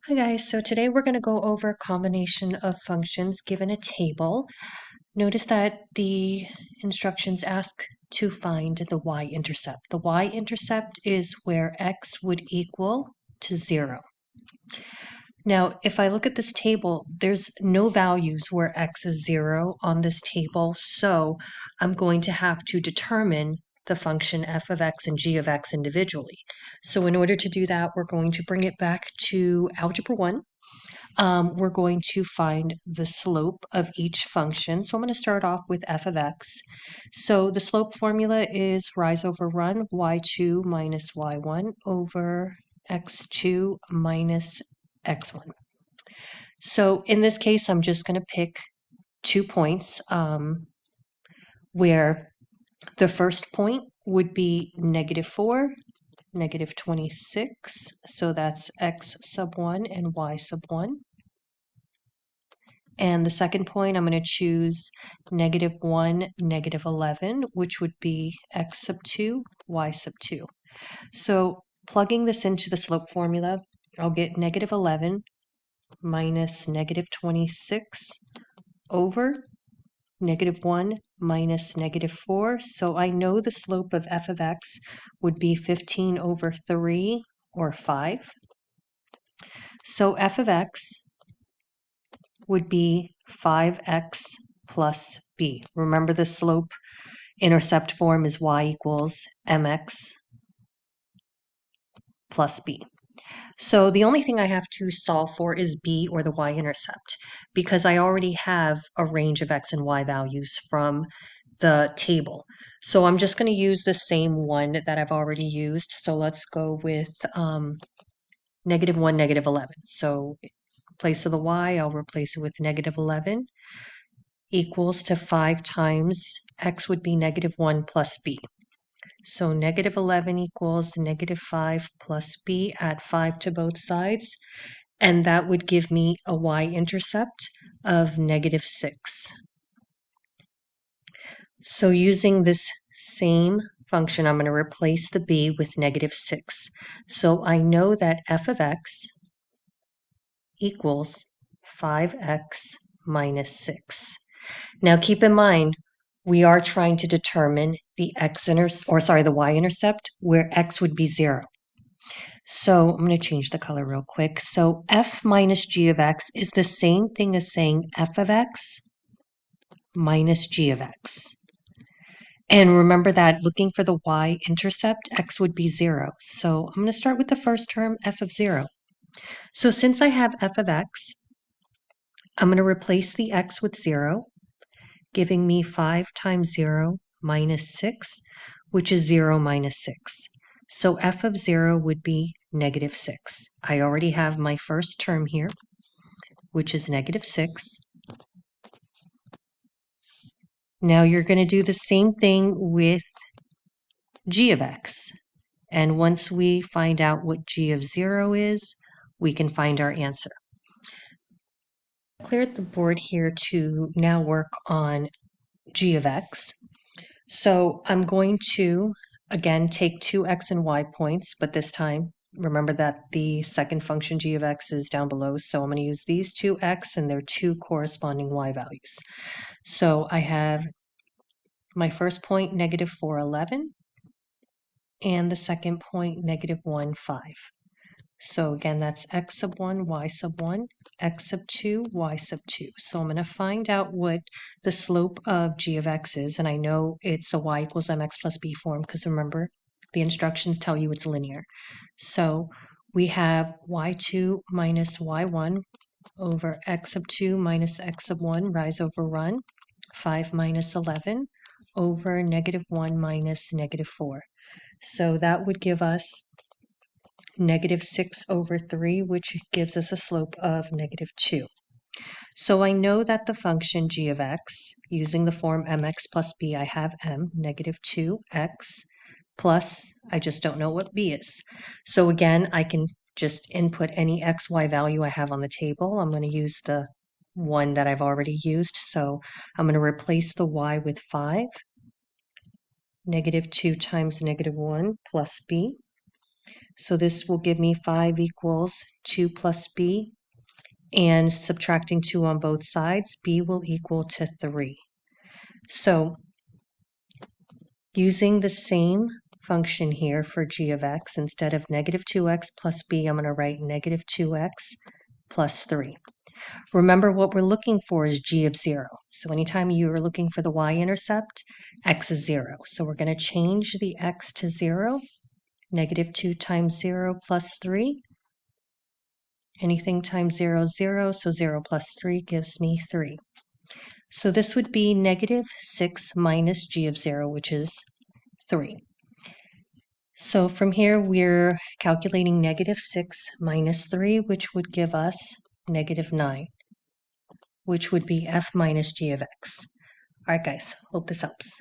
Hi guys, so today we're going to go over a combination of functions given a table. Notice that the instructions ask to find the y-intercept. The y-intercept is where x would equal to 0. Now, if I look at this table, there's no values where x is 0 on this table, so I'm going to have to determine the function f of x and g of x individually. So in order to do that, we're going to bring it back to Algebra 1. We're going to find the slope of each function. So I'm going to start off with f of x. So the slope formula is rise over run, y2 minus y1 over x2 minus x1. So in this case, I'm just going to pick 2 points where the first point would be -4, -26. So that's x sub 1 and y sub 1. And the second point, I'm going to choose -1, -11, which would be x sub 2, y sub 2. So plugging this into the slope formula, I'll get -11 minus -26 over -1 minus -4. So I know the slope of f of x would be 15 over 3 or 5. So f of x would be 5x plus b. Remember the slope intercept form is y equals mx plus b. So the only thing I have to solve for is b, or the y-intercept, because I already have a range of x and y values from the table. So I'm just going to use the same one that I've already used. So let's go with -1, -11. So in place of the y, I'll replace it with -11 equals to 5 times x would be -1 plus b. So -11 equals -5 plus b, add 5 to both sides, and that would give me a y-intercept of -6. So using this same function, I'm going to replace the b with -6. So I know that f of x equals 5x minus 6. Now keep in mind, we are trying to determine the the y-intercept where x would be 0. So I'm going to change the color real quick. So f minus g of x is the same thing as saying f of x minus g of x. And remember that looking for the y-intercept, x would be 0. So I'm going to start with the first term, f of 0. So since I have f of x, I'm going to replace the x with 0, giving me 5 times 0 minus 6, which is 0 minus 6. So f of 0 would be -6. I already have my first term here, which is -6. Now you're going to do the same thing with g of x. And once we find out what g of 0 is, we can find our answer. Cleared the board here to now work on g of x. So I'm going to, again, take 2 x and y points, but this time, remember that the second function g of x is down below, so I'm going to use these 2x and their 2 corresponding y values. So I have my first point, -411, and the second point, -1, 5. So again, that's x sub 1, y sub 1, x sub 2, y sub 2. So I'm going to find out what the slope of g of x is, and I know it's a y equals mx plus b form because remember, the instructions tell you it's linear. So we have y2 minus y1 over x sub 2 minus x sub 1, rise over run, 5 minus 11 over -1 minus -4. So that would give us -6 over 3, which gives us a slope of -2. So I know that the function g of x, using the form mx plus b, I have m, -2x, plus, I just don't know what b is. So again, I can just input any x, y value I have on the table. I'm going to use the one that I've already used. So I'm going to replace the y with 5, -2 times -1 plus b. So this will give me 5 equals 2 plus b, and subtracting 2 on both sides, b will equal to 3. So using the same function here for g of x, instead of negative 2x plus b, I'm going to write negative 2x plus 3. Remember, what we're looking for is g of 0. So anytime you are looking for the y-intercept, x is 0. So we're going to change the x to 0. Negative 2 times 0 plus 3. Anything times 0 is 0, so 0 plus 3 gives me 3. So this would be negative 6 minus g of 0, which is 3. So from here, we're calculating negative 6 minus 3, which would give us negative 9, which would be f minus g of x. All right, guys, hope this helps.